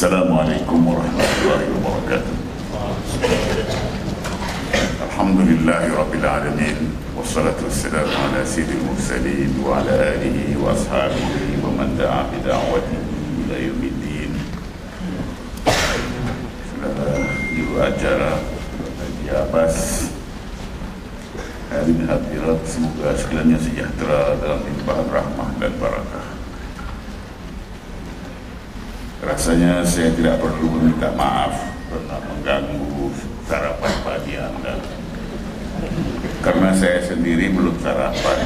Assalamualaikum warahmatullahi wabarakatuh. Alhamdulillahi rabbil alamin, wassalatu wassalamu ala sayyidil mursalin wa ala alihi wa ashabihi wa man da'a bi da'watihi ila yaumiddin. Juru acara Haji Abbas, hadirin hadirat, semoga sekalian sejahtera dalam limpahan rahmah dan barakah. Rasanya saya tidak perlu meminta maaf karena mengganggu sarapan pagi Anda, karena saya sendiri belum sarapan.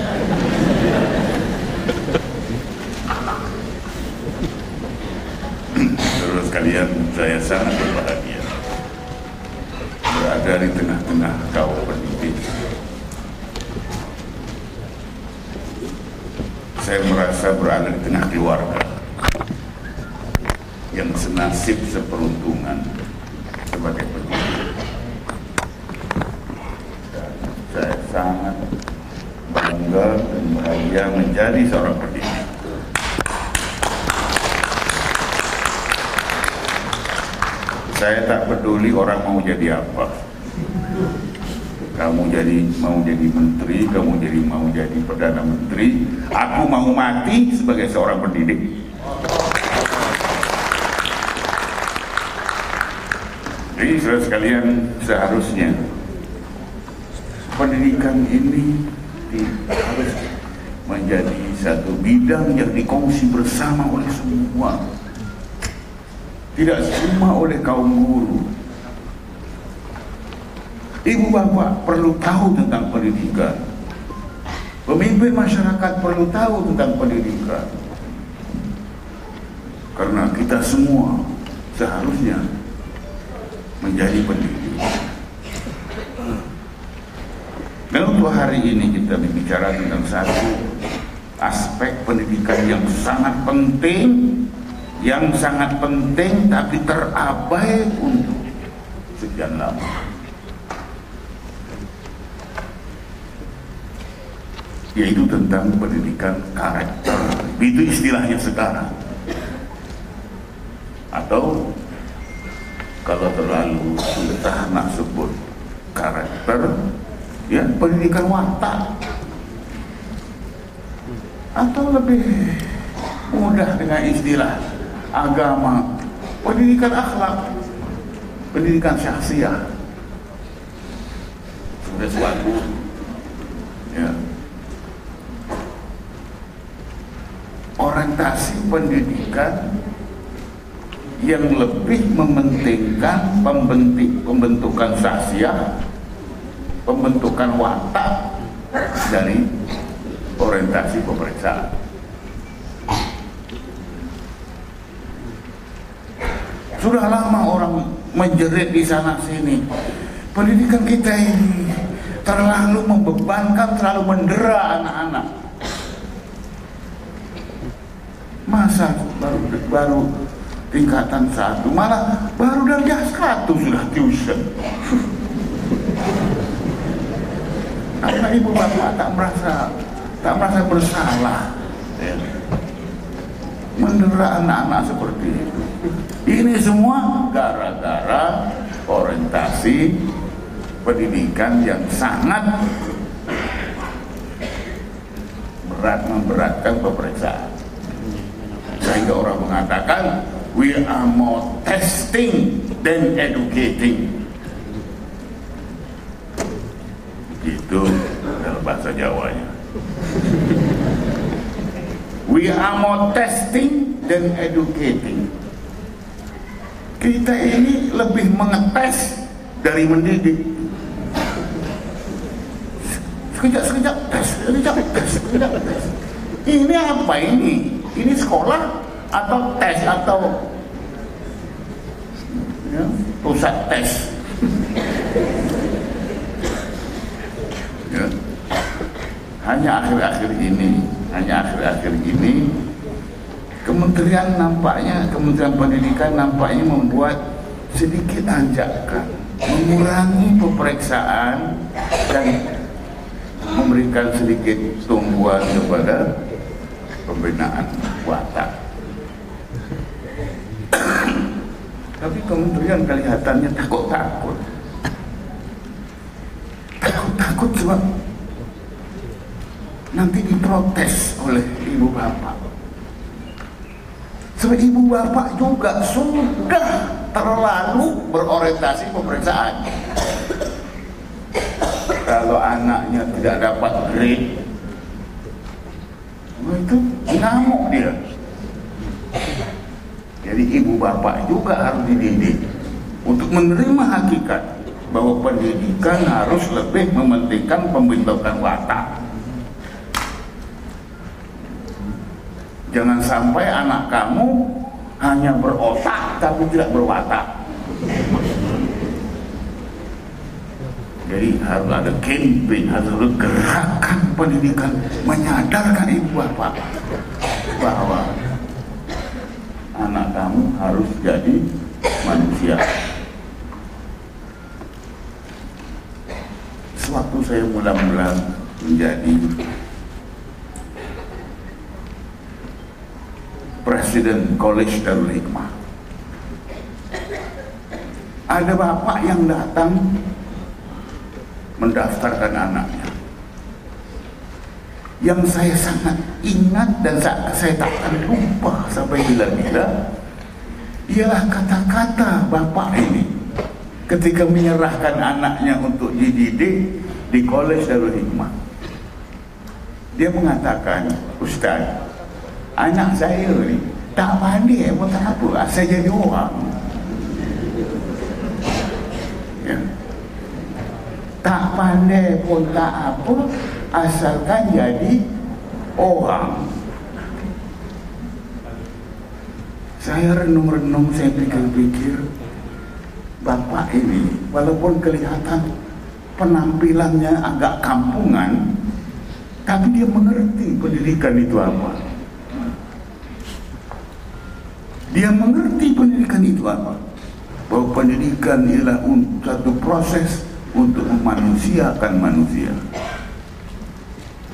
Terus kalian, saya sangat berbahagia berada di tengah-tengah kaum pendidik. Saya merasa berada di tengah keluarga yang senasib seperuntungan sebagai pendidik. Dan saya sangat bangga dan bahagia menjadi seorang pendidik. Saya tak peduli orang mau jadi apa. Kamu mau jadi menteri, kamu mau jadi perdana menteri, aku mau mati sebagai seorang pendidik. Jadi saudara sekalian, seharusnya pendidikan ini harus menjadi satu bidang yang dikongsi bersama oleh semua, tidak cuma oleh kaum guru. Ibu bapak perlu tahu tentang pendidikan, pemimpin masyarakat perlu tahu tentang pendidikan, karena kita semua seharusnya menjadi pendidik. Dan untuk hari ini kita berbicara tentang satu aspek pendidikan yang sangat penting, tapi terabai untuk sekian lama, yaitu tentang pendidikan karakter. Itu istilahnya sekarang. Atau kalau terlalu susah nak sebut karakter, ya pendidikan watak. Atau lebih mudah dengan istilah agama, pendidikan akhlak, pendidikan syahsiah. Sudah suatu, ya, orientasi pendidikan yang lebih mementingkan pembentukan syahsiah, pembentukan watak dari orientasi pemeriksaan. Sudah lama orang menjerit di sana sini, pendidikan kita ini terlalu membebankan, terlalu mendera anak-anak. Masa baru tingkatan 1, malah baru darjah 1 sudah tuition. Karena ibu bapak tak merasa bersalah, ya, mendera anak-anak seperti itu. Ini semua gara-gara orientasi pendidikan yang sangat memberatkan pemeriksaan, sehingga orang mengatakan we are more testing than educating. Itu dalam bahasa Jawanya. We are more testing than educating. Kita ini lebih mengetes dari mendidik. Sekejap tes. Ini apa ini? Ini sekolah atau tes atau ya, pusat tes? Ya. Hanya akhir-akhir ini Kementerian Pendidikan nampaknya membuat sedikit ajakan mengurangi pemeriksaan dan memberikan sedikit tumpuan kepada pembinaan watak. kementerian kelihatannya takut-takut. Takut-takut sebab nanti diprotes oleh ibu bapak. Sebab ibu bapak juga sudah terlalu berorientasi pemeriksaan. Kalau anaknya tidak dapat grade, itu ngamuk dia. Jadi ibu bapak juga harus dididik untuk menerima hakikat bahwa pendidikan harus lebih mementingkan pembentukan watak. Jangan sampai anak kamu hanya berotak tapi tidak berwatak. Jadi harus ada campaign, harus ada gerakan pendidikan menyadarkan ibu bapak bahwa anak kamu harus jadi manusia. Sewaktu saya mula-mula menjadi Presiden College Darul Hikmah, ada bapak yang datang mendaftarkan anaknya. Yang saya sangat ingat dan saya tak akan lupa sampai bila-bila ialah kata-kata bapak ini ketika menyerahkan anaknya untuk dididik di College Darul Hikmah. Dia mengatakan, Ustaz, anak saya ni tak pandai pun tak apa, asal jadi orang. Ya. Tak pandai pun tak apa, asalkan jadi orang. Saya renung-renung, saya pikir-pikir, bapak ini walaupun kelihatan penampilannya agak kampungan, tapi dia mengerti pendidikan itu apa. Dia mengerti pendidikan itu apa. Bahwa pendidikan ialah satu proses untuk memanusiakan manusia.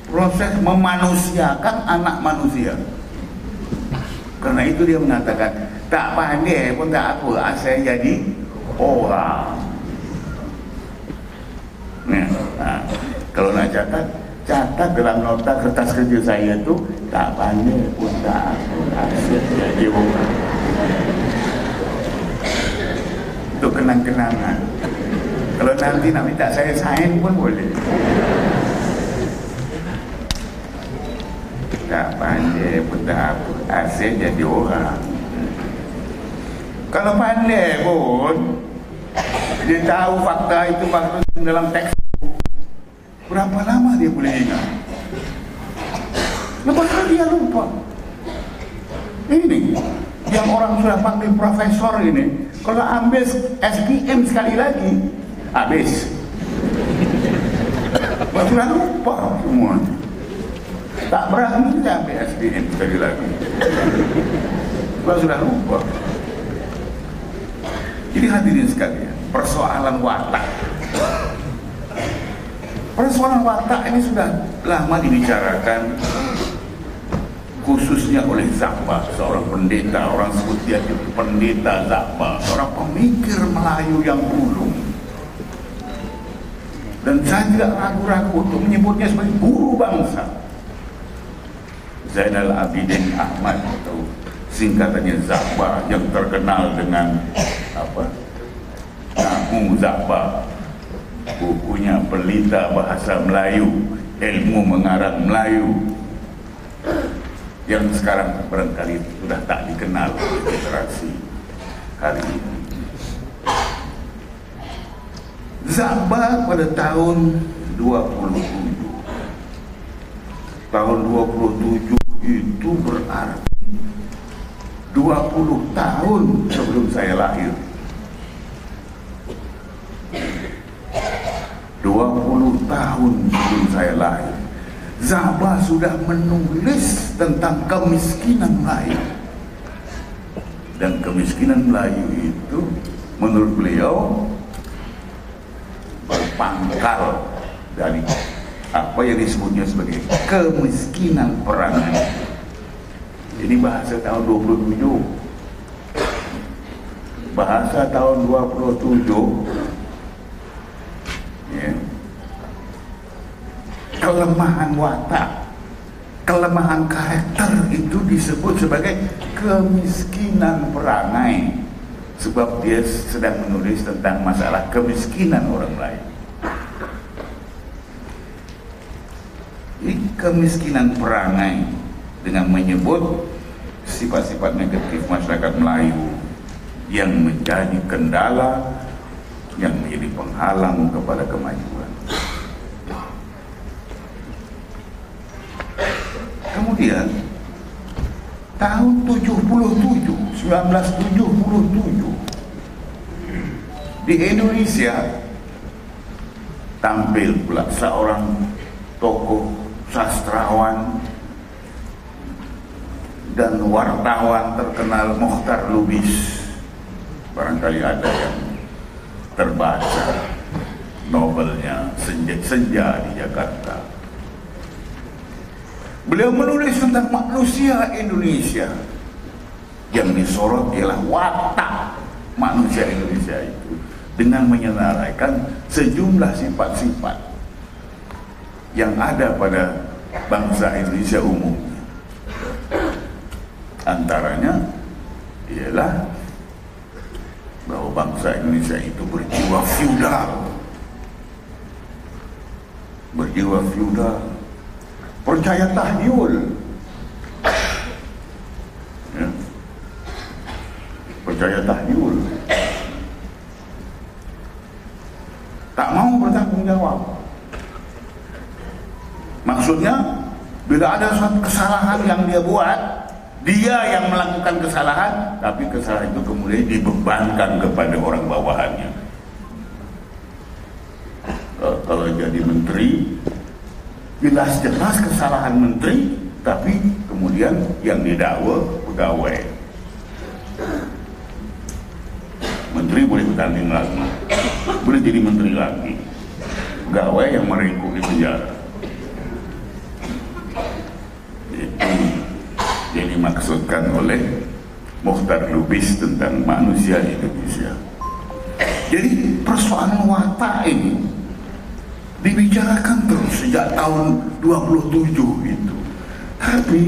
Proses memanusiakan anak manusia. Karena itu dia mengatakan, tak pandai pun tak apa, asal jadi orang. Nah, kalau nak catat dalam nota kertas kerja saya tu, tak pandai pun tak apa, asal jadi orang. Untuk kenang-kenangan. Kalau nanti nak minta saya sign pun boleh. Tak pandai pun tak apa, asal jadi orang. Kalau pandai pun dia tahu fakta itu fakta dalam teks, berapa lama dia boleh ingat? Lepas itu dia lupa. Ini yang orang sudah panggil profesor ini, kalau ambil SPM sekali lagi habis. Sudah lupa semua. Tak berani dia ambil SPM sekali lagi. Sudah lupa. Jadi hadirin sekalian, persoalan watak. Persoalan watak ini sudah lama dibicarakan, khususnya oleh Zakba, seorang pendeta, orang sebut dia pendeta Zakba, seorang pemikir Melayu yang ulung. Dan saya tidak ragu-ragu untuk menyebutnya sebagai guru bangsa. Zainal Abidin Ahmad atau singkatannya Zakba, yang terkenal dengan apa? Nahu Zakba. Bukunya Pelita Bahasa Melayu, Ilmu Mengarang Melayu, yang sekarang barangkali sudah tak dikenal oleh generasi hari ini. Zakba pada tahun 27. Tahun 27 itu berarti 20 tahun sebelum saya lahir. 20 tahun sebelum saya lahir, Zakba sudah menulis tentang kemiskinan Melayu. Dan kemiskinan Melayu itu menurut beliau berpangkal dari apa yang disebutnya sebagai kemiskinan perangan. Ini bahasa tahun 27. bahasa tahun 27 ya, kelemahan watak, kelemahan karakter itu disebut sebagai kemiskinan perangai, sebab dia sedang menulis tentang masalah kemiskinan orang lain. Jadi kemiskinan perangai dengan menyebut sifat-sifat negatif masyarakat Melayu yang menjadi kendala, yang menjadi penghalang kepada kemajuan. Kemudian tahun 1977 di Indonesia tampil pula seorang tokoh sastrawan dan wartawan terkenal, Mokhtar Lubis. Barangkali ada yang terbaca novelnya Senja di Jakarta. Beliau menulis tentang manusia Indonesia. Yang disorot ialah watak manusia Indonesia itu, dengan menyenaraikan sejumlah sifat-sifat yang ada pada bangsa Indonesia umumnya. Antaranya ialah bahwa bangsa Indonesia itu berjiwa feudal, percaya tahyul, ya, percaya tahyul, tak mau bertanggung jawab. Maksudnya bila ada suatu kesalahan yang dia buat, dia yang melakukan kesalahan, tapi kesalahan itu kemudian dibebankan kepada orang bawahannya. Kalau jadi menteri, jelas-jelas kesalahan menteri, tapi kemudian yang didakwa pegawai. Menteri boleh bertanding lagi, boleh jadi menteri lagi, pegawai yang meringkuk di penjara. Yang dimaksudkan oleh Mokhtar Lubis tentang manusia Indonesia. Jadi persoalan watak ini dibicarakan terus sejak tahun 27 itu, tapi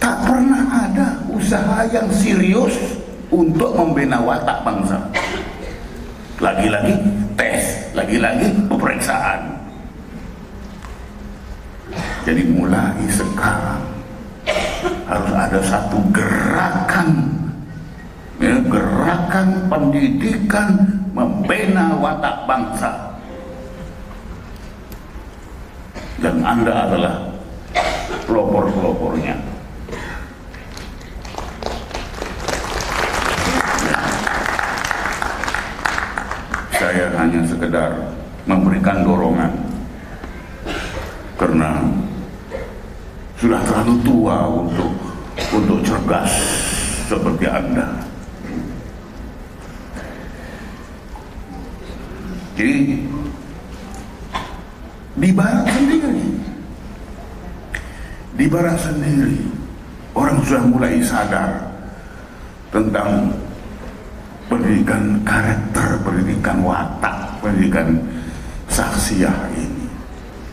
tak pernah ada usaha yang serius untuk membina watak bangsa. Lagi-lagi tes, lagi-lagi pemeriksaan. Jadi mulai sekarang harus ada satu gerakan, ya, gerakan pendidikan membina watak bangsa. Dan Anda adalah pelopor-pelopornya. Saya hanya sekedar memberikan dorongan karena sudah terlalu tua untuk cerdas seperti Anda. Jadi di barat sendiri orang sudah mulai sadar tentang pendidikan karakter, pendidikan watak, pendidikan saksiah ini.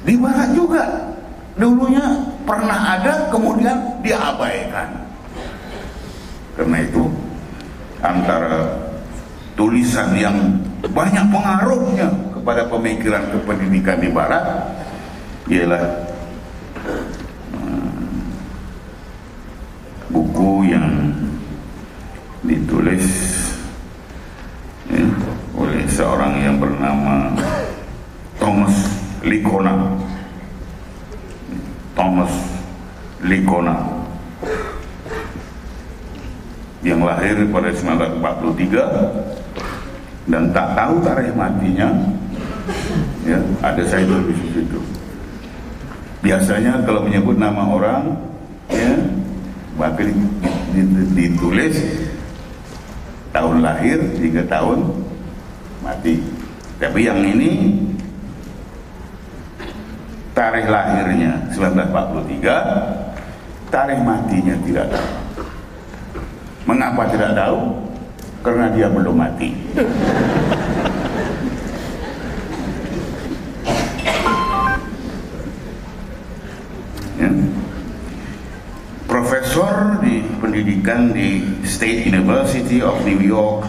Di barat juga dulunya pernah ada, kemudian diabaikan. Karena itu antara tulisan yang banyak pengaruhnya kepada pemikiran kependidikan di barat ialah buku yang ditulis oleh seorang yang bernama Thomas Lickona yang lahir pada 1943 dan tak tahu tarikh matinya, ya, ada saya tulis di situ. Biasanya kalau menyebut nama orang, ya, maka ditulis tahun lahir hingga tahun mati. Tapi yang ini tarikh lahirnya 1943, tarikh matinya tidak tahu. Mengapa tidak tahu? karena dia belum mati. Ya. Profesor di pendidikan di State University of New York,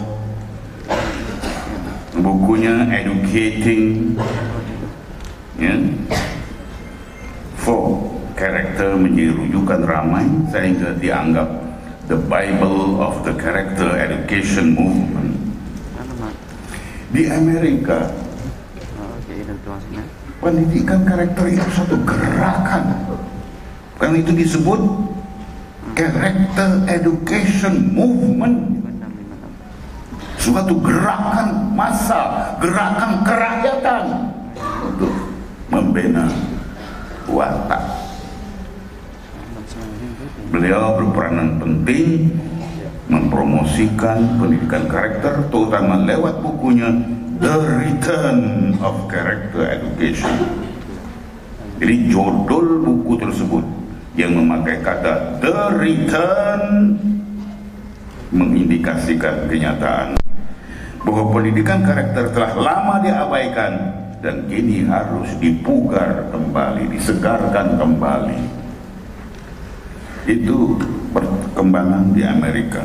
bukunya Educating, ya, for Character menjadi rujukan ramai sehingga dianggap the Bible of the Character Education Movement. Di Amerika, pendidikan karakter itu satu gerakan, karena itu disebut Character Education Movement, suatu gerakan massa, gerakan kerakyatan untuk membina watak. Beliau berperanan penting mempromosikan pendidikan karakter, terutama lewat bukunya The Return of Character Education. Jadi judul buku tersebut yang memakai kata The Return mengindikasikan kenyataan bahwa pendidikan karakter telah lama diabaikan dan kini harus dipugar kembali, disegarkan kembali. Itu perkembangan di Amerika.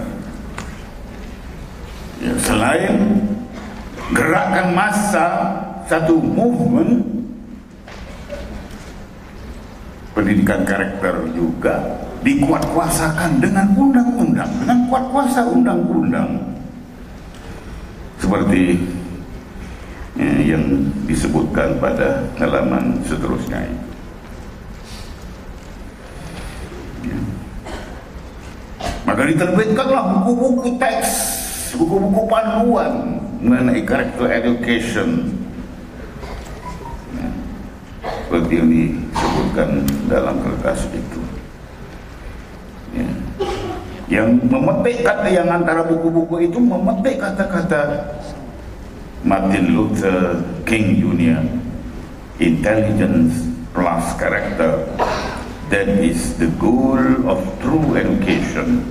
Ya, selain gerakan massa, satu movement, pendidikan karakter juga dikuatkuasakan dengan undang-undang, dengan kuat kuasa undang-undang, seperti yang disebutkan pada halaman seterusnya itu. Ya. Maka diterbitkanlah buku-buku teks, buku-buku panduan mengenai karakter education, ya, seperti yang disebutkan dalam kertas itu. Ya. Yang memetik kata, yang antara buku-buku itu memetik kata-kata Martin Luther King Jr., intelligence plus character, that is the goal of true education.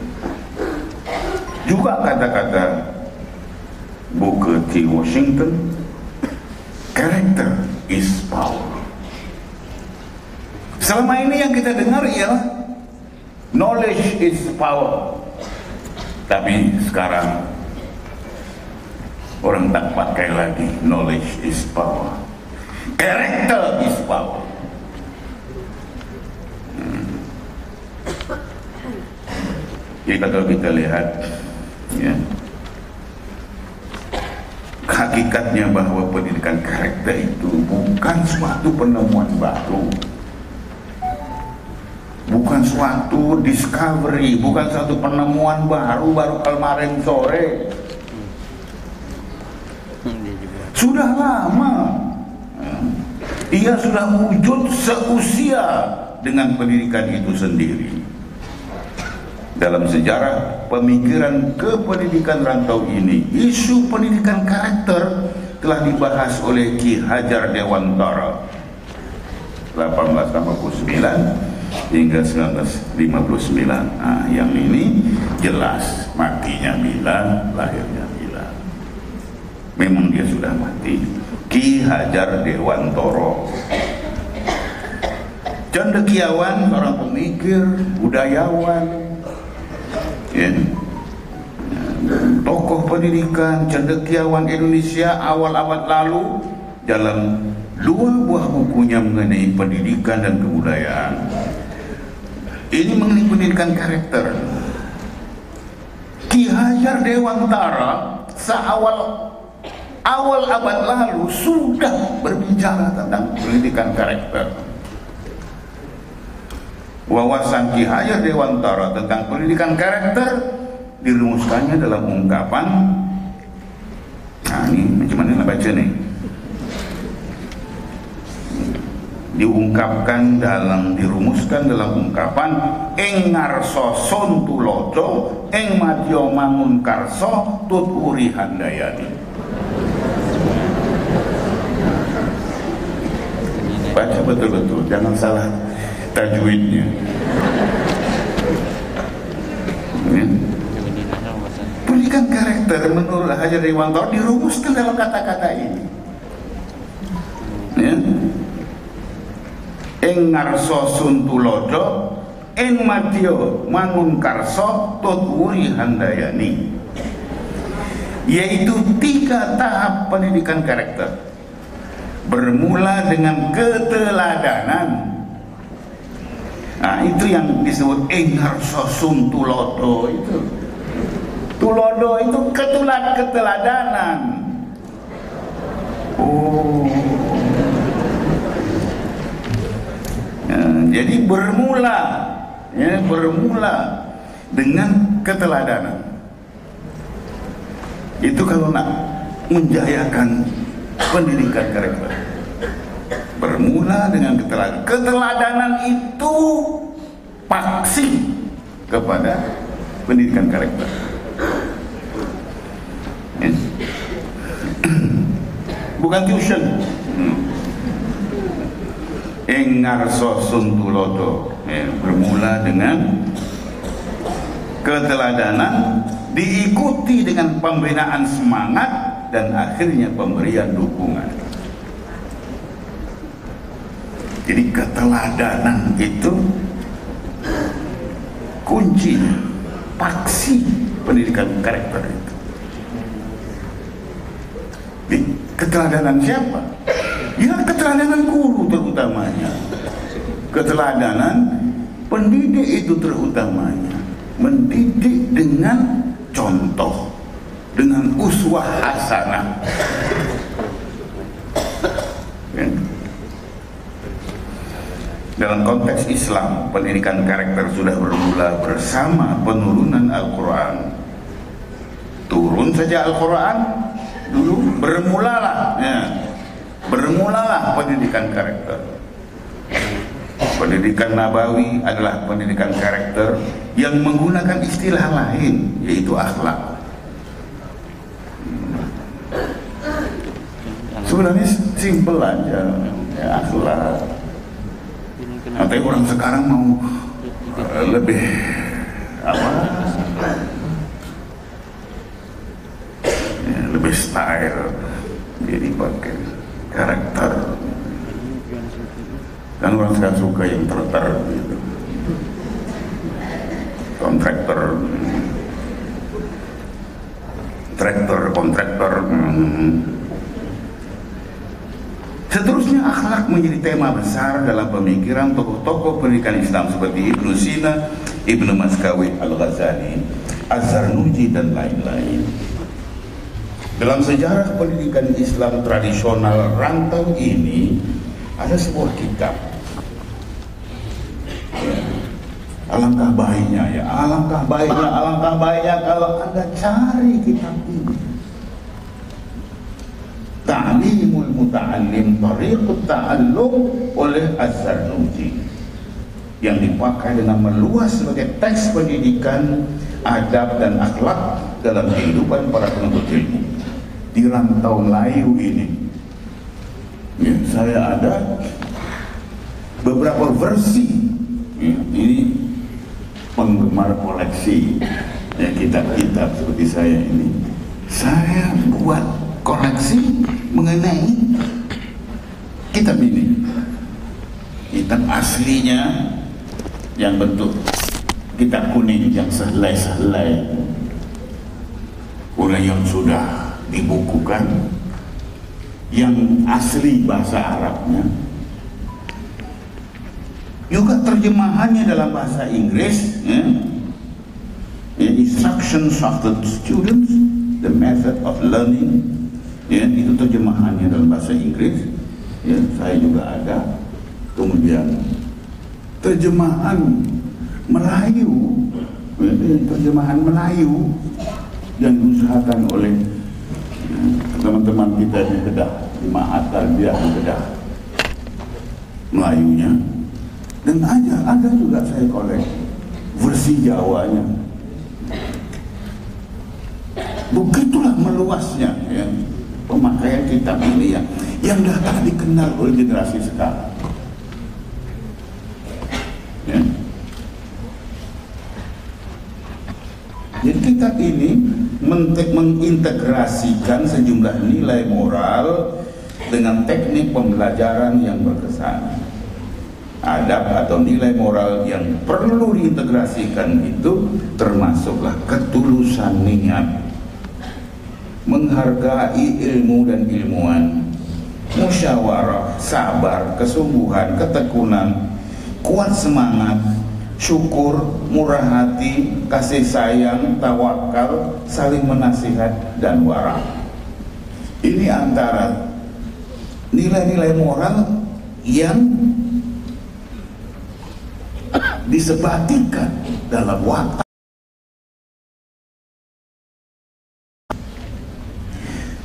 Juga kata-kata Booker T. Washington, character is power. Selama ini yang kita dengar ialah knowledge is power, tapi sekarang orang tak pakai lagi knowledge is power, character is power. Jadi kalau kita lihat, ya, hakikatnya bahwa pendidikan karakter itu bukan suatu penemuan baru, bukan suatu discovery, bukan suatu penemuan baru kemarin sore. Sudah lama. Ia sudah wujud seusia dengan pendidikan itu sendiri. Dalam sejarah pemikiran kependidikan rantau ini, isu pendidikan karakter telah dibahas oleh Ki Hajar Dewantara 1889 hingga 1959. Nah, yang ini jelas matinya bila, lahirnya bila. Memang dia sudah mati. Ki Hajar Dewantara, cendekiawan, seorang pemikir, budayawan, ya, tokoh pendidikan, cendekiawan Indonesia awal abad lalu. Dalam 2 buah bukunya mengenai pendidikan dan kebudayaan, ini mengenai pendidikan karakter, Ki Hajar Dewantara awal abad lalu sudah berbicara tentang pendidikan karakter. Wawasan Ki Hajar Dewantara tentang pendidikan karakter dirumuskannya dalam ungkapan, nah ini macam mana nak baca nih, dirumuskan dalam ungkapan ing ngarsa sontuloco ing madya mangun karsa tuturi handayani. Baca betul-betul, jangan salah tajwidnya. Ya. Pendidikan karakter menurut Hajar Dewantara dirumuskan dalam kata-kata ini. Ya. Ing ngarsa suntulodo, ing madya mangun karsa tutwuri handayani. Yaitu 3 tahap pendidikan karakter. Bermula dengan keteladanan. Nah, itu yang disebut engarso sum tulodo itu. Tulodo itu keteladanan. Oh. Ya, jadi bermula dengan keteladanan. Itu kalau nak menjayakan pendidikan karakter. Bermula dengan keteladanan. Keteladanan itu paksi kepada pendidikan karakter. Yes. Bukan tuition. Engarso suntulodo. Bermula dengan keteladanan, diikuti dengan pembinaan semangat, dan akhirnya pemberian dukungan. Jadi keteladanan itu kunci, paksi pendidikan karakter itu. Di keteladanan siapa? Ya keteladanan guru terutamanya. Keteladanan pendidik itu terutamanya. Mendidik dengan contoh, dengan uswah hasanah. Dalam konteks Islam, pendidikan karakter sudah bermula bersama penurunan Al-Quran. Turun saja Al-Quran dulu, bermulalah pendidikan karakter. Pendidikan Nabawi adalah pendidikan karakter yang menggunakan istilah lain, yaitu akhlak. Sebenarnya simpel aja, ya, akhlak. Tapi orang sekarang mau lebih ya, lebih style, jadi pakai karakter. Dan orang sekarang suka yang ter gitu. kontraktor. Seterusnya akhlak menjadi tema besar dalam pemikiran tokoh-tokoh pendidikan Islam seperti Ibnu Sina, Ibnu Maskawih Al-Ghazali, Az-Zarnuji, dan lain-lain. Dalam sejarah pendidikan Islam tradisional rantau ini ada sebuah kitab. Alangkah baiknya kalau Anda cari kitab ini. Ta'limul Muta'allim Tariqut Ta'allum oleh Az-Zarnuji, yang dipakai dengan meluas sebagai teks pendidikan, adab, dan akhlak dalam kehidupan para penuntut ilmu di rantau Melayu ini. Ya, saya ada beberapa versi. Ya, ini penggemar koleksi ya, kitab-kitab seperti saya ini. Saya buat koleksi mengenai kitab ini. Kitab aslinya yang bentuk kitab kuning yang sehelai-sehelai, oleh yang sudah dibukukan, yang asli bahasa Arabnya, juga terjemahannya dalam bahasa Inggris, ya. Instructions of the students, the method of learning, ya, itu terjemahannya dalam bahasa Inggris, ya, saya juga ada. Kemudian terjemahan Melayu, ya, terjemahan Melayu yang diusahakan oleh teman-teman kita di Kedah, di Ma'had Tarbiyah di Kedah, Melayunya. Dan ada juga saya kolek versi Jawanya. Begitulah meluasnya, ya, pemakaian kitab ini yang dah tak dikenal oleh generasi sekarang. Ya. Jadi kitab ini mengintegrasikan sejumlah nilai moral dengan teknik pembelajaran yang berkesan. Adab atau nilai moral yang perlu diintegrasikan itu termasuklah ketulusan niat, menghargai ilmu dan ilmuwan, musyawarah, sabar, kesungguhan, ketekunan, kuat semangat, syukur, murah hati, kasih sayang, tawakal, saling menasihat, dan wara. Ini antara nilai-nilai moral yang disebatikan dalam watak.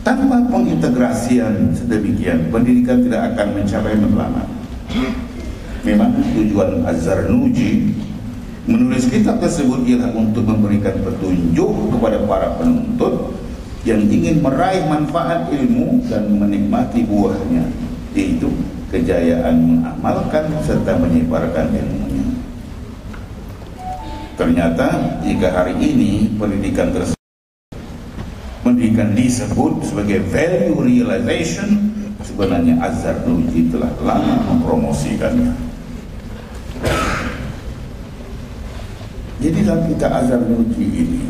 Tanpa pengintegrasian sedemikian, pendidikan tidak akan mencapai matlamat. Memang tujuan Az-Zarnuji menulis kitab tersebut ialah untuk memberikan petunjuk kepada para penuntut yang ingin meraih manfaat ilmu dan menikmati buahnya, yaitu kejayaan mengamalkan serta menyebarkan ilmunya. Ternyata jika hari ini pendidikan disebut sebagai value realization, sebenarnya Az-Zarnuji telah lama mempromosikannya. Jadi dalam kitab Az-Zarnuji ini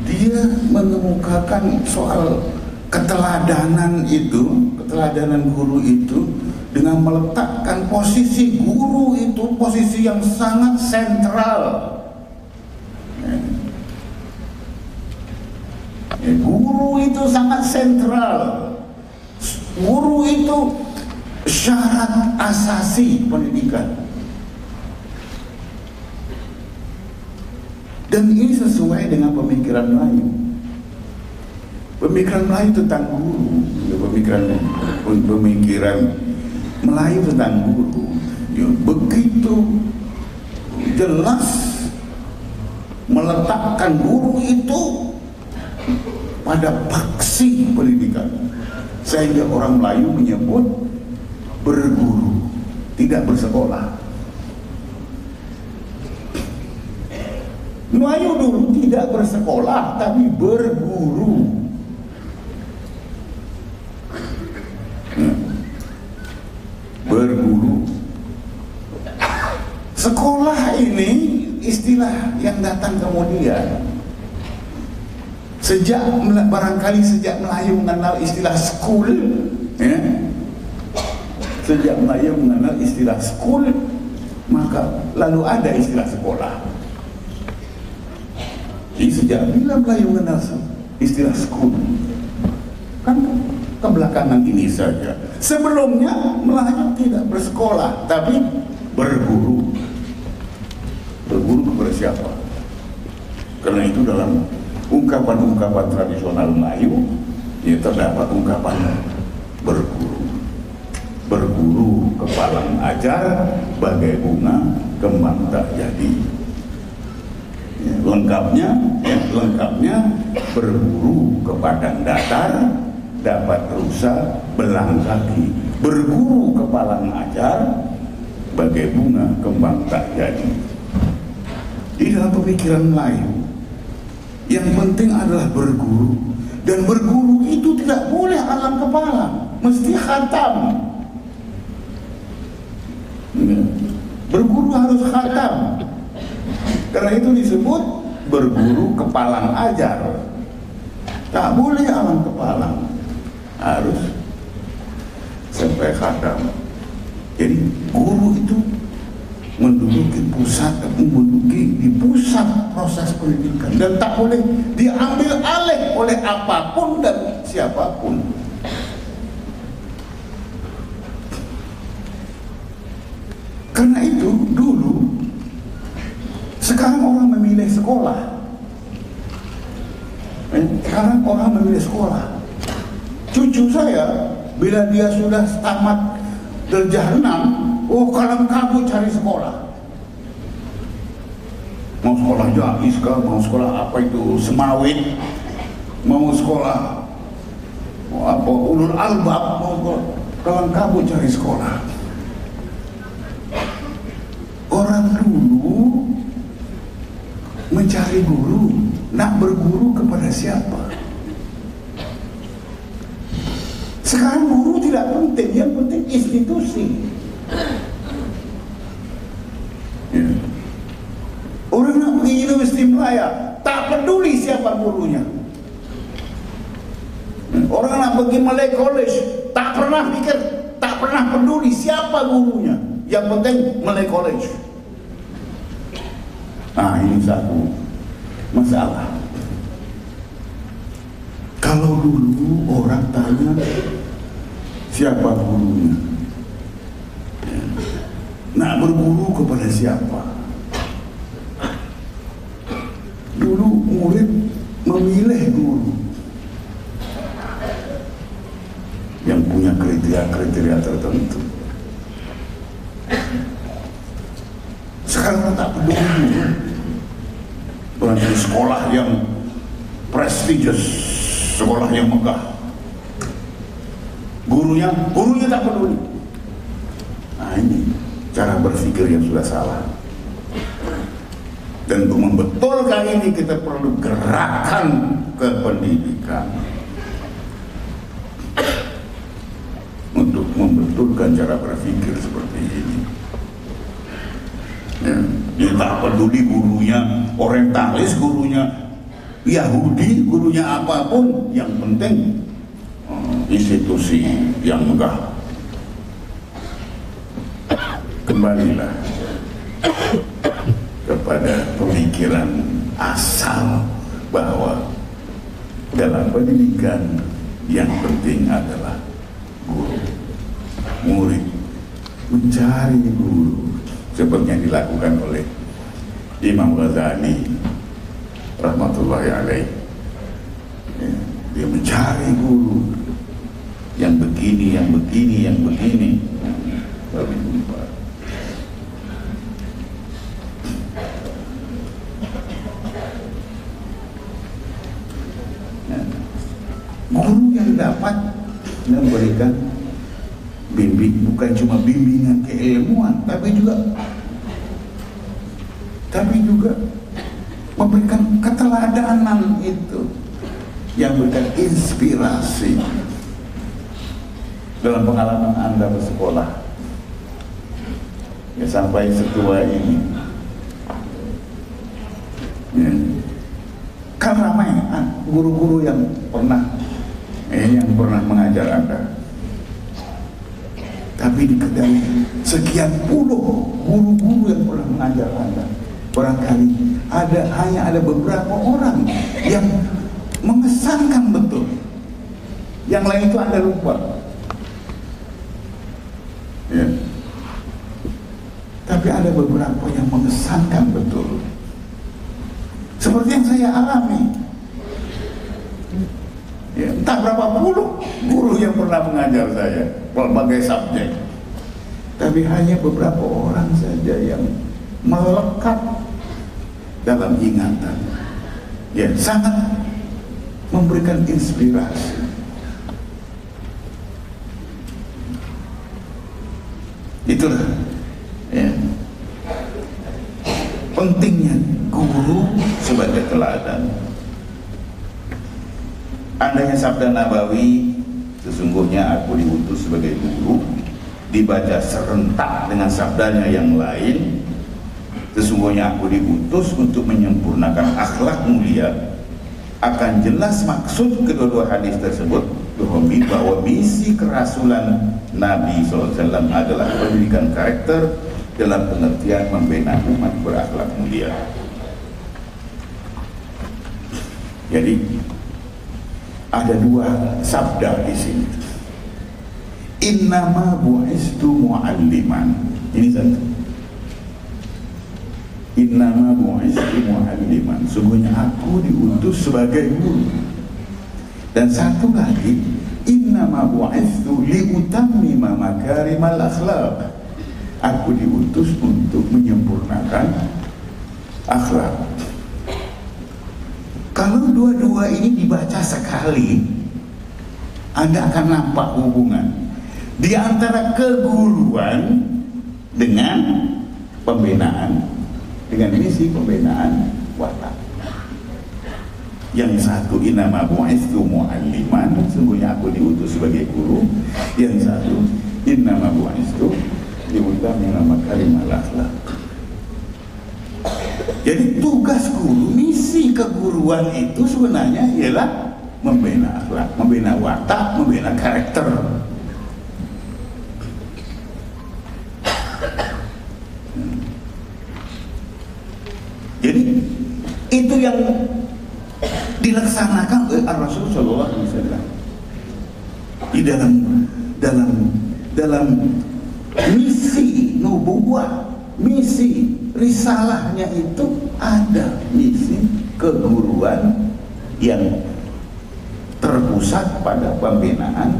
dia mengemukakan soal keteladanan itu, keteladanan guru itu, dengan meletakkan posisi guru itu posisi yang sangat sentral. Guru itu sangat sentral. Guru itu syarat asasi pendidikan. Dan ini sesuai dengan pemikiran Melayu. Pemikiran Melayu tentang guru, pemikiran Melayu tentang guru, begitu jelas meletakkan guru itu pada paksi pendidikan, sehingga orang Melayu menyebut berguru, tidak bersekolah. Melayu dulu tidak bersekolah tapi berguru. Berguru. Sekolah ini istilah yang datang kemudian. Barangkali sejak Melayu mengenal istilah school, ya. Sejak Melayu mengenal istilah school, maka lalu ada istilah sekolah. Jadi sejak bila Melayu mengenal istilah school, kan kebelakangan ini saja. Sebelumnya Melayu tidak bersekolah, tapi berguru. Berguru kepada siapa? Karena itu dalam ungkapan-ungkapan tradisional Melayu, ya, terdapat ungkapan berguru. Berguru kepalang ajar, bagai bunga kembang tak jadi. Ya, lengkapnya berburu ke padang datar, dapat rusa belang kaki. Berguru ke palang ajar, bagai bunga kembang tak jadi. Di dalam pemikiran Melayu, yang penting adalah berguru. Dan berguru itu tidak boleh alam kepala, mesti khatam. Berguru harus khatam. Karena itu disebut berguru kepalang ajar. Tak boleh alam kepala, harus sampai khatam. Jadi guru itu menduduki di pusat proses pendidikan dan tak boleh diambil alih oleh apapun dan siapapun. Karena itu dulu, sekarang orang memilih sekolah. Sekarang orang memilih sekolah. Cucu saya bila dia sudah tamat darjah 6, kalang kabut cari sekolah. Mau sekolah Jais kah, mau sekolah apa itu Semawit, mau sekolah Ulul Albab, mau kalang kabut cari sekolah. Orang dulu mencari guru nak berguru kepada siapa? Sekarang guru tidak penting, yang penting institusi. Ya. Orang nak pergi Universiti Melaya, tak peduli siapa gurunya. Orang nak pergi Malay College, tak pernah pikir, tak pernah peduli siapa gurunya. Yang penting Malay College. Nah, ini satu masalah. Kalau dulu orang tanya siapa gurunya, nak berguru kepada siapa? Dulu murid memilih guru yang punya kriteria tertentu. Sekarang tak peduli. Orang di sekolah yang prestigious, sekolah yang megah, gurunya tak peduli. Nah, ini cara berpikir yang sudah salah. Dan untuk membetulkan ini kita perlu gerakan ke pendidikan untuk membetulkan cara berpikir seperti ini. Ya, dia tak peduli gurunya orientalis, gurunya Yahudi, gurunya apapun, yang penting institusi yang megah. Kembalilah kepada pemikiran asal bahwa dalam pendidikan yang penting adalah guru. Murid mencari guru seperti yang dilakukan oleh Imam Ghazali rahmatullahi alaih. Dia mencari guru yang begini, yang begini, yang begini, lalu jumpa. Guru yang dapat memberikan bukan cuma bimbingan keilmuan, tapi juga memberikan keteladanan itu, yang memberikan inspirasi. Dalam pengalaman Anda bersekolah, ya, sampai setua ini, ya, kan ramai guru-guru yang pernah mengajar Anda. Tapi dari sekian puluh guru-guru yang pernah mengajar Anda, barangkali hanya ada beberapa orang yang mengesankan betul. Yang lain itu Anda lupa. Ya. Tapi ada beberapa yang mengesankan betul. Seperti yang saya alami. Ya, entah berapa puluh guru yang pernah mengajar saya berbagai subjek, tapi hanya beberapa orang saja yang melekat dalam ingatan, ya, sangat memberikan inspirasi. Itulah, ya, pentingnya guru sebagai teladan. Andainya sabda Nabawi, sesungguhnya aku diutus sebagai guru, dibaca serentak dengan sabdanya yang lain, sesungguhnya aku diutus untuk menyempurnakan akhlak mulia, akan jelas maksud kedua-dua hadis tersebut bahwa misi kerasulan Nabi SAW adalah pendidikan karakter dalam pengertian membina umat berakhlak mulia. Jadi ada dua sabda di sini. Innama bu'istu mu'alliman. Ini satu. Innama bu'istu mu'alliman. Sungguhnya aku diutus sebagai guru. Dan satu lagi, innama bu'istu liutammima makarimal akhlaq. Aku diutus untuk menyempurnakan akhlak. Kalau dua-dua ini dibaca sekali, Anda akan nampak hubungan di antara keguruan dengan pembinaan, dengan misi pembinaan watak. Yang satu innama bu'istu mu'alliman, sungguhnya aku diutus sebagai guru. Yang satu innama bu'istu liutammima makarimal akhlaq. Jadi tugas guru, misi keguruan itu sebenarnya ialah membina akhlak, membina watak, membina karakter. Jadi itu yang dilaksanakan oleh Rasul Shallallahu Alaihi Wasallam di dalam misi nubuwah, misi risalahnya itu ada misi keguruan yang terpusat pada pembinaan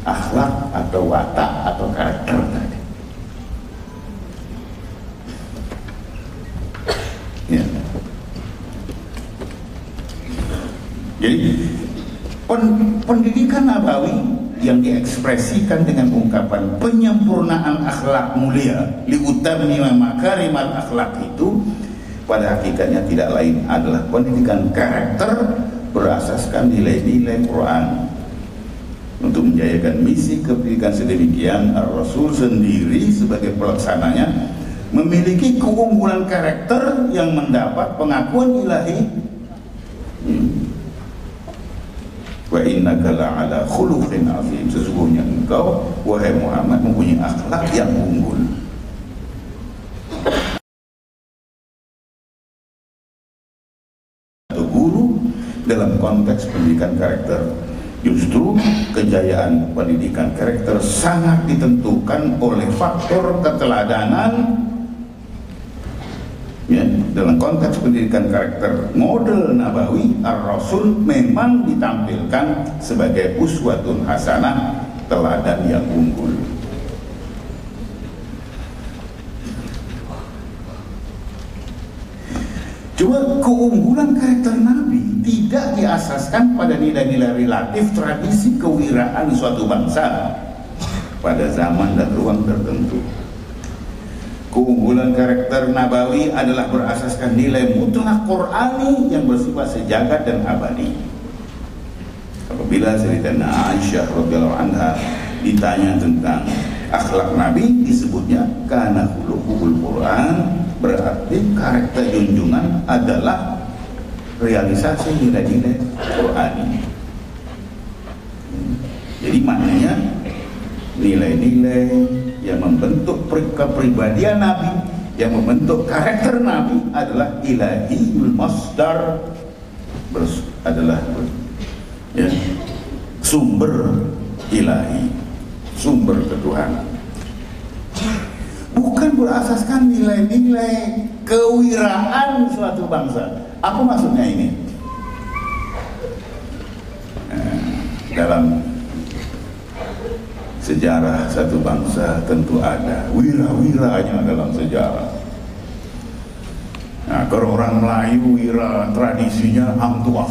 akhlak atau watak atau karakter tadi. Ya. Jadi pendidikan nabawi yang diekspresikan dengan ungkapan penyempurnaan akhlak mulia liutammima makarimal akhlak itu pada hakikatnya tidak lain adalah pendidikan karakter berasaskan nilai-nilai Quran. Untuk menjayakan misi kependidikan sedemikian, Rasul sendiri sebagai pelaksananya memiliki keunggulan karakter yang mendapat pengakuan ilahi. Wa innaka la'ala khuluqin azim, sesungguhnya engkau wahai Muhammad mempunyai akhlak yang unggul. Atau guru dalam konteks pendidikan karakter, justru kejayaan pendidikan karakter sangat ditentukan oleh faktor keteladanan. Ya, dalam konteks pendidikan karakter model nabawi, Ar-Rasul memang ditampilkan sebagai uswatun hasanah, teladan yang unggul. Cuma keunggulan karakter Nabi tidak diasaskan pada nilai-nilai relatif tradisi kewiraan suatu bangsa pada zaman dan ruang tertentu. Keunggulan karakter nabawi adalah berasaskan nilai mutlak Qur'ani yang bersifat sejagat dan abadi. Apabila Sayyidatina Aisyah radhiyallahu anha ditanya tentang akhlak Nabi, disebutnya kana khuluqul Qur'an, berarti karakter junjungan adalah realisasi nilai-nilai Qur'ani. Jadi maknanya nilai-nilai yang membentuk kepribadian Nabi, yang membentuk karakter Nabi adalah ilahiyul masdar, adalah ya, sumber ilahi, sumber ketuhanan. Bukan berasaskan nilai-nilai kewiraan suatu bangsa. Apa maksudnya ini? Dalam sejarah satu bangsa tentu ada wira-wiranya dalam sejarah. Nah, kalau orang Melayu wira tradisinya hang tuah.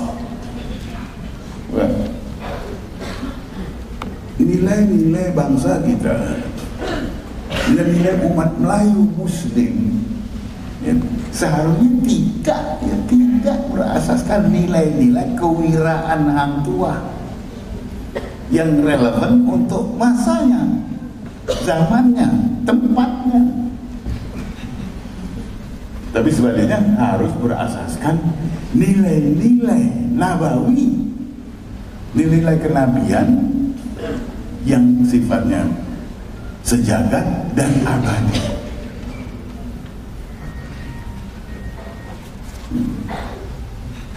Nilai-nilai bangsa kita, nilai-nilai umat Melayu Muslim, ya, seharusnya tidak berasaskan nilai-nilai kewiraan hang tuah yang relevan untuk masanya, zamannya, tempatnya. Tapi sebaliknya harus berasaskan nilai-nilai nabawi, nilai-nilai kenabian yang sifatnya sejagat dan abadi.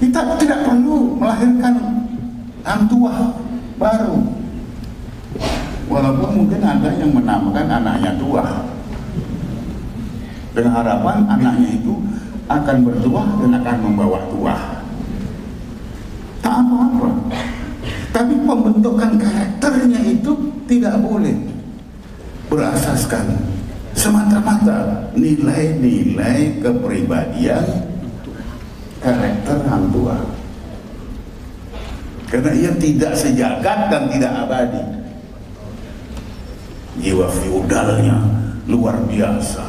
Kita tidak perlu melahirkan hang tuah baru, walaupun mungkin ada yang menamakan anaknya tua dengan harapan anaknya itu akan bertuah dan akan membawa tuah. Tak apa-apa, tapi pembentukan karakternya itu tidak boleh berasaskan semata-mata nilai-nilai kepribadian karakter hang tua, karena ia tidak sejagat dan tidak abadi. Jiwa feodalnya luar biasa.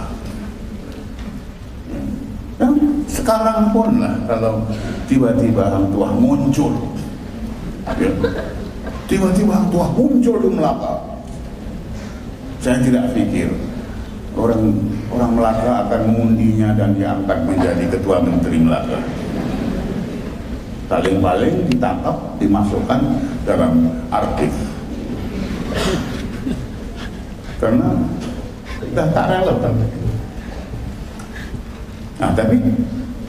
sekarang pun lah kalau tiba-tiba Hang Tuah muncul, ya, tiba-tiba Hang Tuah muncul di Melaka, saya tidak pikir orang Melaka akan mengundinya dan diangkat menjadi ketua menteri Melaka. Paling-paling ditangkap, dimasukkan dalam arsip, karena sudah tak relevan. Nah, tapi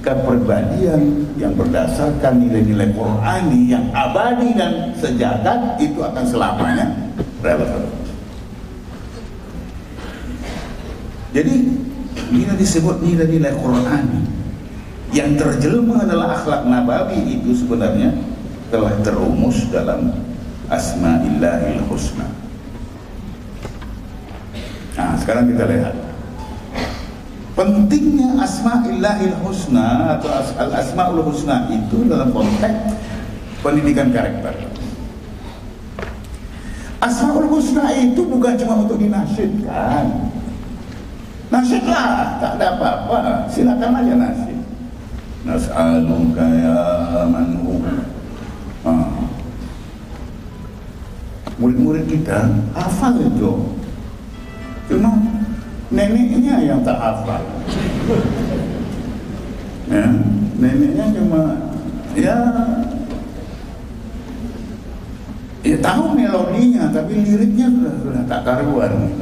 kepribadian yang berdasarkan nilai-nilai Qur'ani yang abadi dan sejagat itu akan selamanya relevan. Jadi ini disebut nilai-nilai Qur'ani yang terjelma adalah akhlak nabawi, itu sebenarnya telah terumus dalam Asma'illahil Husna. Nah, sekarang kita lihat pentingnya Asma'illahil Husna atau Al-Asma'ul Husna itu dalam konteks pendidikan karakter. Asma'ul Husna itu bukan cuma untuk dinasyidkan. Nasyidlah, tak ada apa-apa, silakan aja nasyid. Nas'aluka ya manhu. Murid-murid kita hafal itu, cuma neneknya yang tak hafal. Ya, neneknya cuma ya tahu melodinya, tapi liriknya sudah tak karuan.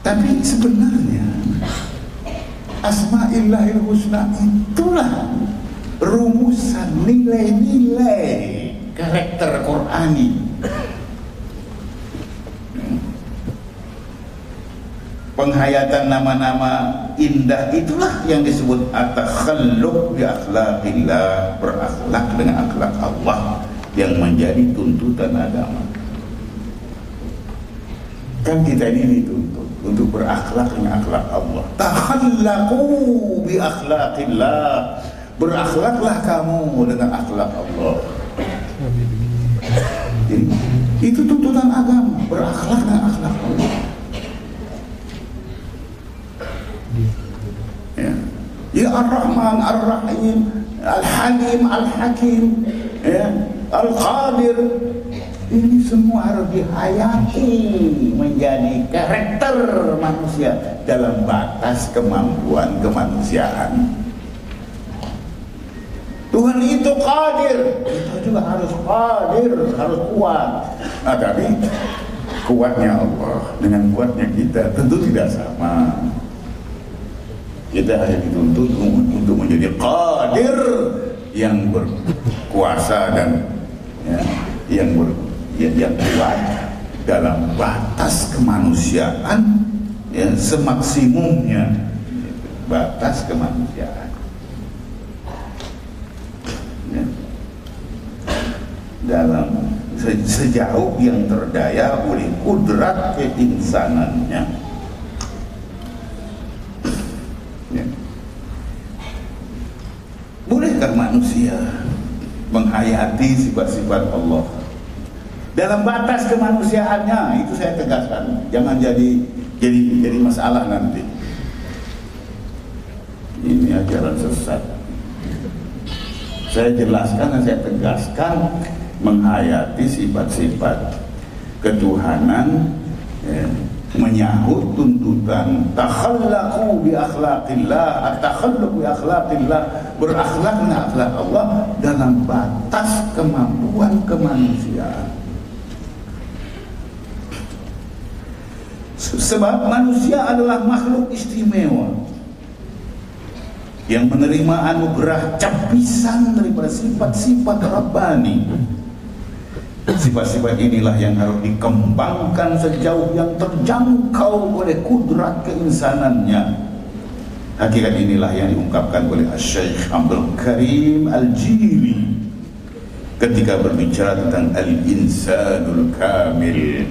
Tapi sebenarnya Asma'illahil Husna itulah rumusan nilai-nilai karakter Qur'ani. Penghayatan nama-nama indah itulah yang disebut at-takhalluq bi akhlaqillah, berakhlak dengan akhlak Allah yang menjadi tuntutan agama. Kan kita ini dituntut untuk berakhlak dengan akhlak Allah. Takhallaqu bi akhlaqillah, berakhlaklah kamu dengan akhlak Allah. Jadi, itu tuntutan agama, berakhlak dengan akhlak Allah. Ya Ar-Rahman, Ar-Rahim, Al-Halim, Al-Hakim, ya, Al-Qadir. Ini semua harus dihayati menjadi karakter manusia dalam batas kemampuan kemanusiaan. Tuhan itu qadir, kita juga harus qadir, harus kuat. Nah, tapi kuatnya Allah dengan kuatnya kita tentu tidak sama. Kita hanya dituntut untuk menjadi qadir yang berkuasa dan ya, yang kuat dalam batas kemanusiaan, ya, semaksimumnya batas kemanusiaan, ya, dalam sejauh yang terdaya oleh kudrat keinsanannya, ya. Bolehkah manusia menghayati sifat-sifat Allah dalam batas kemanusiaannya? Itu saya tegaskan, jangan jadi masalah nanti. Ini ajaran sesat. Saya jelaskan dan saya tegaskan, menghayati sifat-sifat ketuhanan, ya, menyahut tuntutan takhallaqu bi akhlaqillah, at-takhalluq bi akhlaqillah, berakhlak dengan akhlak Allah dalam batas kemampuan kemanusiaan. Sebab manusia adalah makhluk istimewa yang menerima anugerah capisan daripada sifat-sifat Rabbani. Sifat-sifat inilah yang harus dikembangkan sejauh yang terjangkau oleh kudrat keinsanannya. Hakikat inilah yang diungkapkan oleh Syekh Abdul Karim Al-Jili ketika berbicara tentang Al-Insanul Kamil,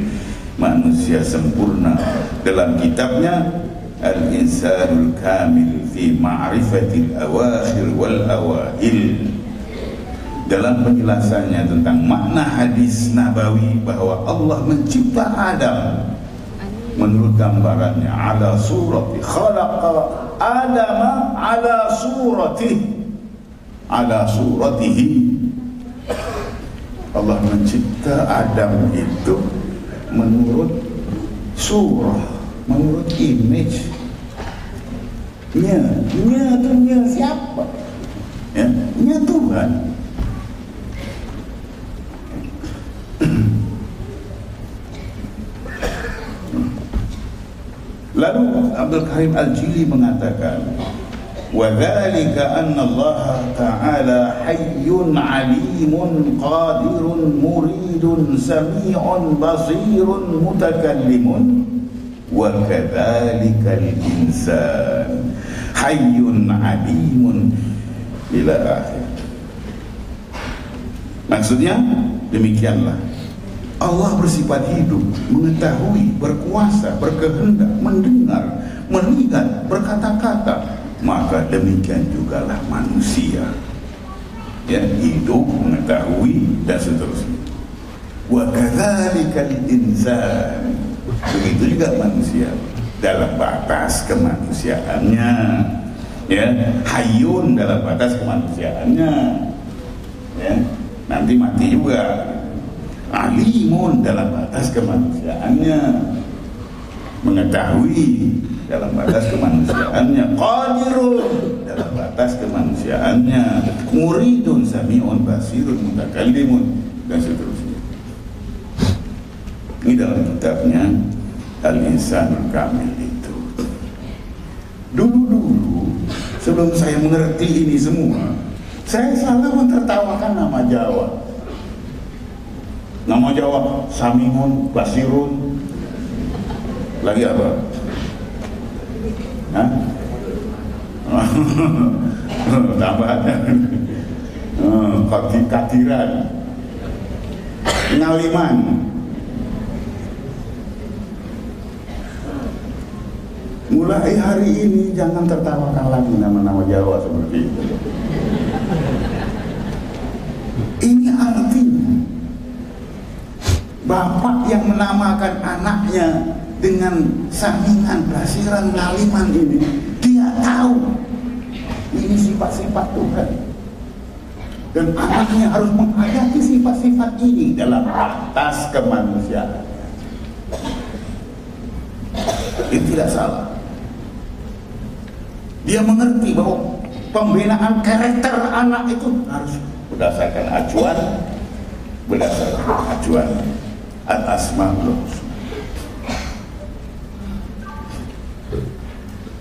manusia sempurna, dalam kitabnya Al-Insanul Kamil fi Ma'rifatil Awakhir wal Awail. Dalam penjelasannya tentang makna hadis nabawi bahwa Allah mencipta Adam menurut gambarannya, ala surati khalaqa adama ala suratihi. Allah mencipta Adam itu menurut surah, menurut image. Nya itu nya siapa? Ya, nya Tuhan. Lalu Abdul Karim Al-Jili mengatakan, wa dzalika anna Allah Ta'ala hayyun 'alimun qadirun muridun sami'un basirun mutakallimun wa kadzalika al-insan hayyun 'alimun ila akhir. Maksudnya demikianlah, Allah bersifat hidup, mengetahui, berkuasa, berkehendak, mendengar, melihat, berkata-kata. Maka demikian jugalah manusia, ya, hidup, mengetahui, dan seterusnya. Wa kadzalikal insan, begitu juga manusia dalam batas kemanusiaannya, ya, hayyun dalam batas kemanusiaannya, ya, nanti mati juga. Alimun dalam batas kemanusiaannya, mengetahui dalam batas kemanusiaannya, qadirun dalam batas kemanusiaannya, muridun sami'un basirun mutakallimun, dan seterusnya. Ini dalam kitabnya Al-Insanul Kamil itu. Dulu-dulu sebelum saya mengerti ini semua, saya selalu mentertawakan nama Jawa. Nama Jawa Sami'un, Basirun, lagi apa? Hah? Tambahan. Katiran, Ngaliman. Mulai hari ini jangan tertawakan lagi nama-nama Jawa seperti itu. Ini artinya bapak yang menamakan anaknya dengan Sami'an, Basiran, Ngaliman ini, dia tahu ini sifat-sifat Tuhan, dan anaknya harus menghayati sifat-sifat ini dalam batas kemanusiaan. Itu tidak salah. Dia mengerti bahwa pembinaan karakter anak itu harus berdasarkan acuan Al-Asmaul Husna.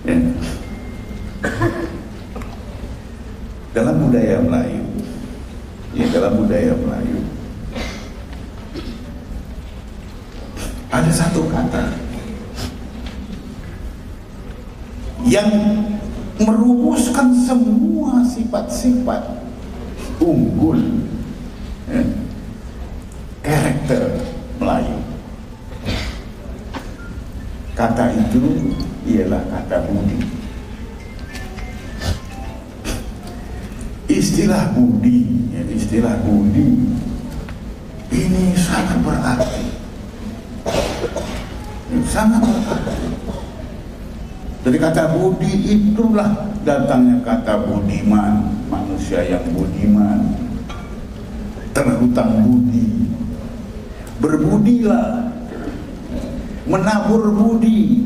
Ya. Dalam budaya Melayu, ada satu kata yang merumuskan semua sifat-sifat unggul, ya, karakter Melayu. Kata itu ialah kata budi. Istilah budi ini sangat berarti. Dari kata budi itulah datangnya kata budiman, manusia yang budiman, terhutang budi, berbudilah, menabur budi.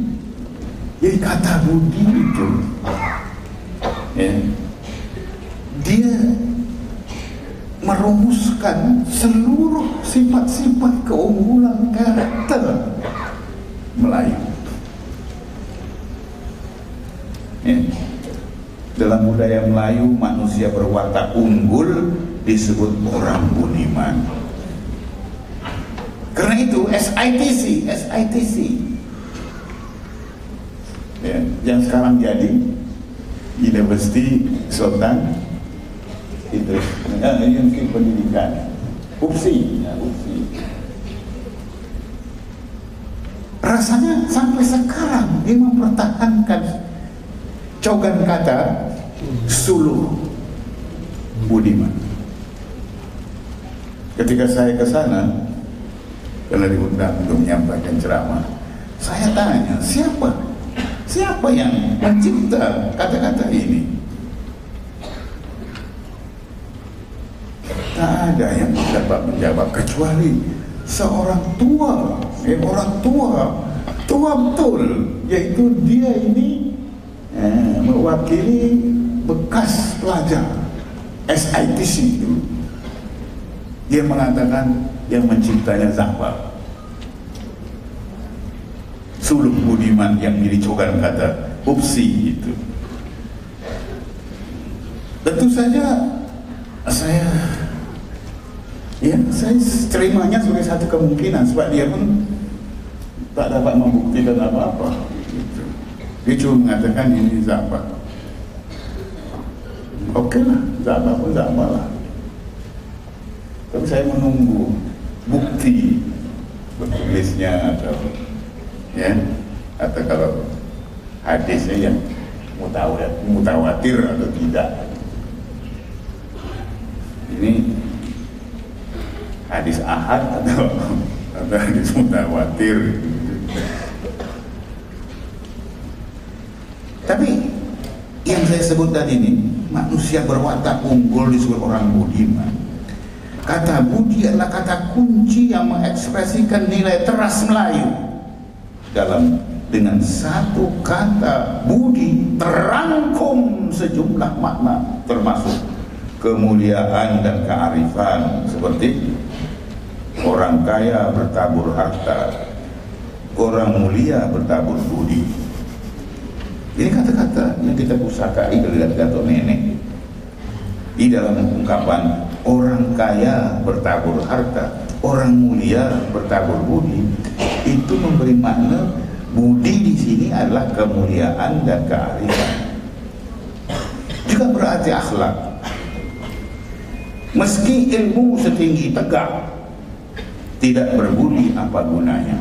Jadi kata budi itu, ya, dia merumuskan seluruh sifat-sifat keunggulan karakter Melayu. Ya. Dalam budaya Melayu, manusia berwatak unggul disebut orang budiman. Karena itu SITC, ya, yang sekarang jadi University Sultan Idris, Universiti Pendidikan, UPSI. Rasanya sampai sekarang dia mempertahankan cogan kata suluh budiman. Ketika saya ke sana karena diundang untuk menyampaikan ceramah, Saya tanya, siapa yang mencipta kata-kata ini? Tak ada yang dapat menjawab kecuali seorang tua, orang tua betul, yaitu dia ini mewakili bekas pelajar SITC itu. Dia mengatakan yang menciptanya Zahbal, suluk budiman yang diricokan kata upsi itu. Tentu saja saya terimanya sebagai satu kemungkinan, sebab dia pun tak dapat membuktikan apa-apa gitu. Dia cuma mengatakan ini Zahbal. Oke lah, Zahbal pun Zahbal lah. Tapi saya menunggu bukti bertulisnya atau kalau hadisnya yang mutawatir atau tidak. Ini hadis ahad atau hadis mutawatir. Tapi yang saya sebut tadi ini, manusia berwatak unggul disebut orang budiman. Kata budi adalah kata kunci yang mengekspresikan nilai teras Melayu. Dengan satu kata budi terangkum sejumlah makna, termasuk kemuliaan dan kearifan, seperti orang kaya bertabur harta, orang mulia bertabur budi. Ini kata-kata yang kita pusakai dari Datuk Nenek. Di dalam ungkapan orang kaya bertabur harta, orang mulia bertabur budi, itu memberi makna budi di sini adalah kemuliaan dan kearifan. Juga berarti akhlak. Meski ilmu setinggi tegak, tidak berbudi apa gunanya.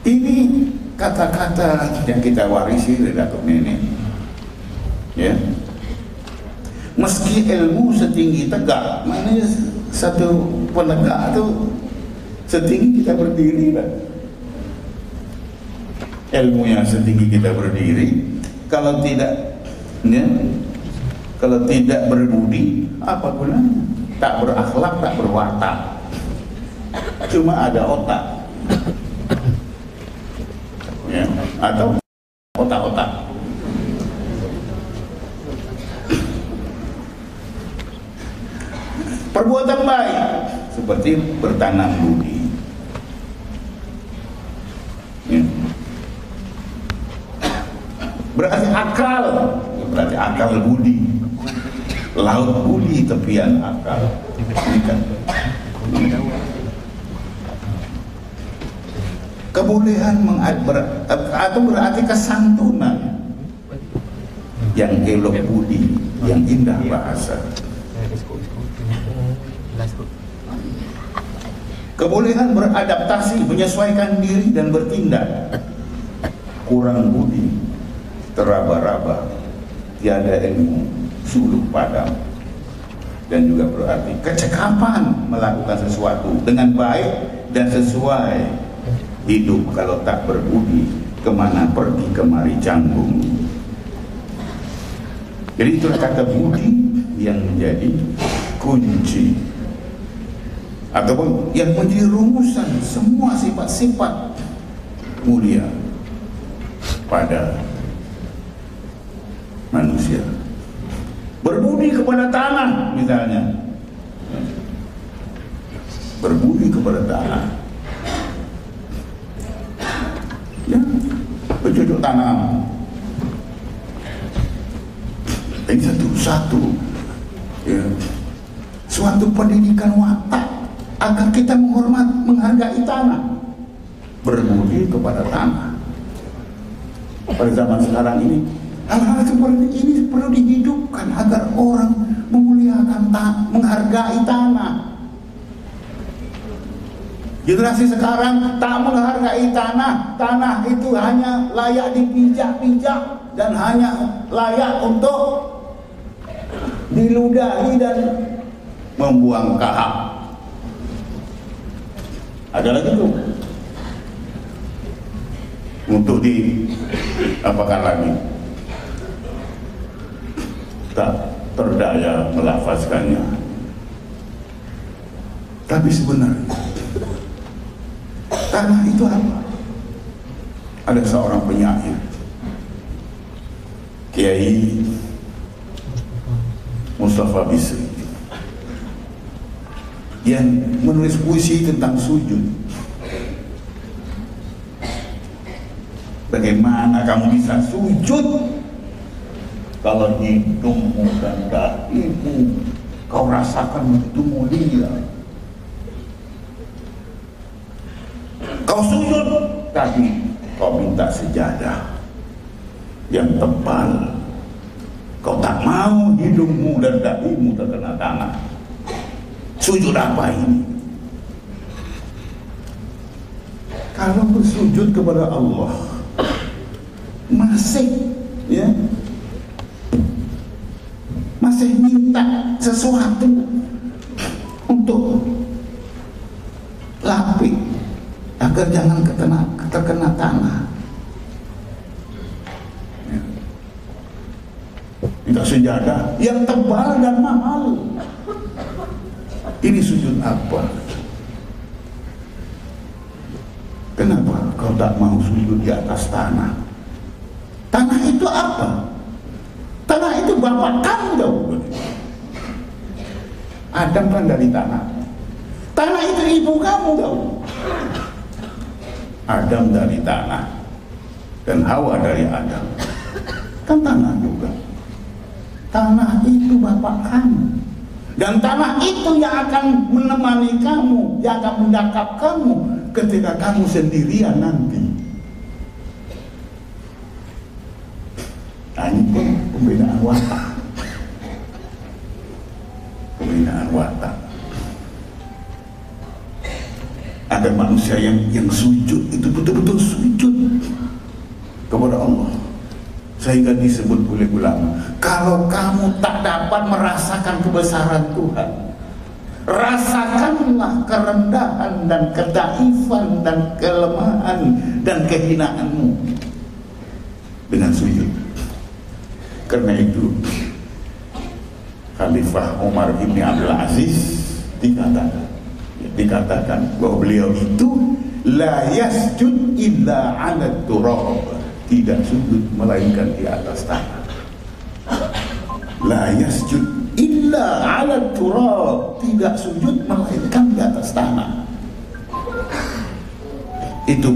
Ini kata-kata yang kita warisi dari Datuk Nenek. Ya. Meski ilmu setinggi tegak, maknanya satu penegak itu setinggi kita berdiri lah. Ilmunya setinggi kita berdiri, kalau tidak berbudi apa gunanya? Tak berakhlak, tak berwatak, cuma ada otak, ya, atau otak-otak. Perbuatan baik seperti bertanam budi, ya. Berarti akal budi, laut budi tepian akal. Kebolehan atau berarti kesantunan, yang elok budi, yang indah bahasa. Kebolehan beradaptasi, menyesuaikan diri dan bertindak. Kurang budi, teraba-raba, tiada ilmu, suluk padam. Dan juga berarti kecekapan melakukan sesuatu dengan baik dan sesuai. Hidup kalau tak berbudi, kemana pergi kemari canggung. Jadi itulah kata budi yang menjadi kunci, ataupun yang menjadi rumusan semua sifat-sifat mulia pada manusia. Berbudi kepada tanah misalnya, berbudi kepada tanah, ya, bercocok tanam. Ini satu-satu, ya, suatu pendidikan watak agar kita menghargai tanah, berbudi kepada tanah. Pada zaman sekarang ini, hal-hal seperti ini perlu dihidupkan agar orang memuliakan menghargai tanah. Generasi sekarang tak menghargai tanah. Tanah itu hanya layak dipijak-pijak dan hanya layak untuk diludahi dan membuang kahak. Ada lagi tuh untuk di apakan lagi, tak berdaya melafazkannya. Tapi sebenarnya tanah itu apa? Ada seorang penyair, Kiai Mustafa Bisri, yang menulis puisi tentang sujud. Bagaimana kamu bisa sujud kalau hidungmu dan dahimu kau rasakan begitu mulia? Kau sujud, tapi kau minta sejadah yang tebal. Kau tak mau hidungmu dan dahimu terkena tanah. Sujud apa ini? Kalau bersujud kepada Allah masih minta sesuatu untuk lapik agar jangan terkena tanah. Minta sejadah yang tebal dan mahal. Ini sujud apa? Kenapa kau tak mau sujud di atas tanah? Tanah itu apa? Tanah itu bapak kamu dong. Adam kan dari tanah. Tanah itu ibu kamu dong. Adam dari tanah dan Hawa dari Adam. Kan tanah juga. Tanah itu bapak kamu. Dan tanah itu yang akan menemani kamu, yang akan mendakap kamu ketika kamu sendirian nanti. Nah, ini pun pembinaan watak. Pembinaan watak. Ada manusia yang sujud, itu betul-betul sujud kepada Allah. Sehingga disebut oleh ulama, kalau kamu tak dapat merasakan kebesaran Tuhan, rasakanlah kerendahan dan kedaifan dan kelemahan dan kehinaanmu dengan sujud. Karena itu Khalifah Umar bin Abdul Aziz dikatakan bahwa beliau itu la yasjud illa 'ala turab, tidak sujud melainkan di atas tanah. La yasjud illa 'ala turab, tidak sujud melainkan di atas tanah. Itu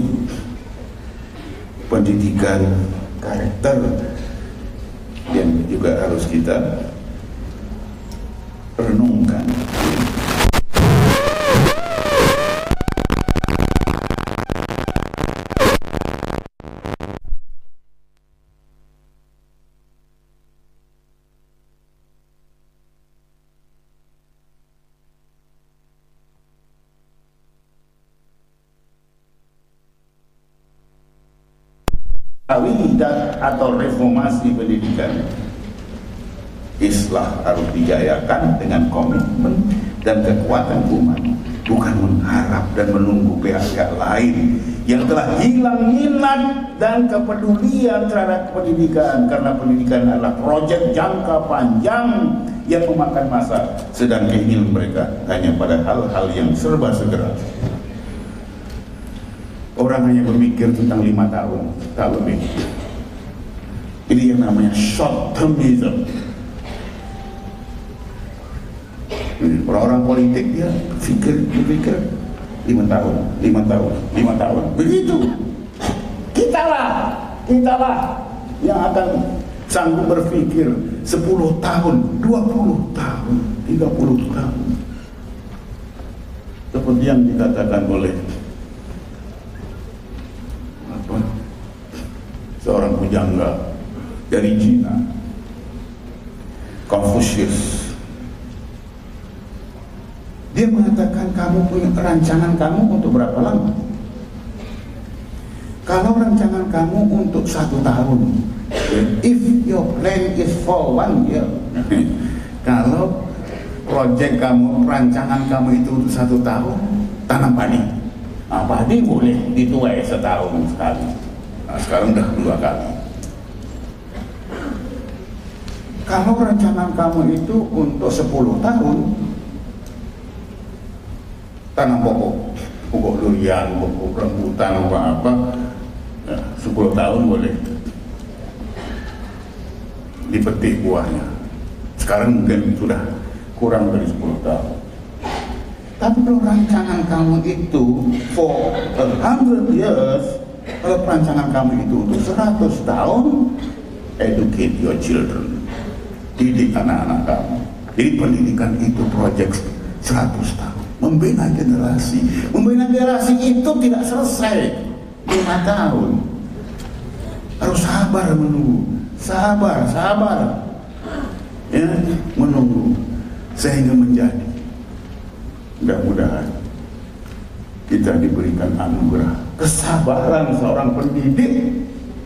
pendidikan karakter yang juga harus kita renungkan. Atau reformasi pendidikan Islam harus dijayakan dengan komitmen dan kekuatan umat, bukan mengharap dan menunggu pihak-pihak lain yang telah hilang minat dan kepedulian terhadap pendidikan, karena pendidikan adalah proyek jangka panjang yang memakan masa, sedang keinginan mereka hanya pada hal-hal yang serba segera. Orang hanya berpikir tentang 5 tahun, tak lebih. Ini yang namanya short termism. Orang-orang politik dia berpikir 5 tahun, 5 tahun, 5 tahun. Begitu. Kitalah yang akan sanggup berpikir 10 tahun, 20 tahun, 30 tahun. Seperti yang dikatakan oleh seorang pujangga dari Cina, Confucius. Dia mengatakan, kamu punya rancangan kamu untuk berapa lama? Kalau rancangan kamu untuk 1 tahun, if your plan is for 1 year, kalau proyek kamu, rancangan kamu itu untuk 1 tahun, tanam padi. Nah, padi boleh dituai setahun sekali. Nah, sekarang udah 2 kali. Kalau rancangan kamu itu untuk 10 tahun, tanam pokok durian, pokok rambutan, apa, ya, 10 tahun boleh dipetik buahnya. Sekarang mungkin sudah kurang dari 10 tahun. Tapi kalau rancangan kamu itu for 100 years, kalau rancangan kamu itu untuk 100 tahun, educate your children, didik anak-anak kamu. Jadi pendidikan itu proyek 100 tahun, membina generasi. Membina generasi itu tidak selesai 5 tahun. Harus sabar menunggu, sabar ya, menunggu sehingga menjadi. Mudah-mudahan kita diberikan anugerah kesabaran seorang pendidik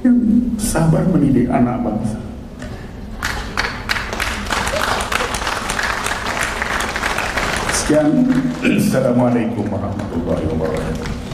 yang sabar mendidik anak bangsa. Sekian, Assalamualaikum warahmatullahi wabarakatuh.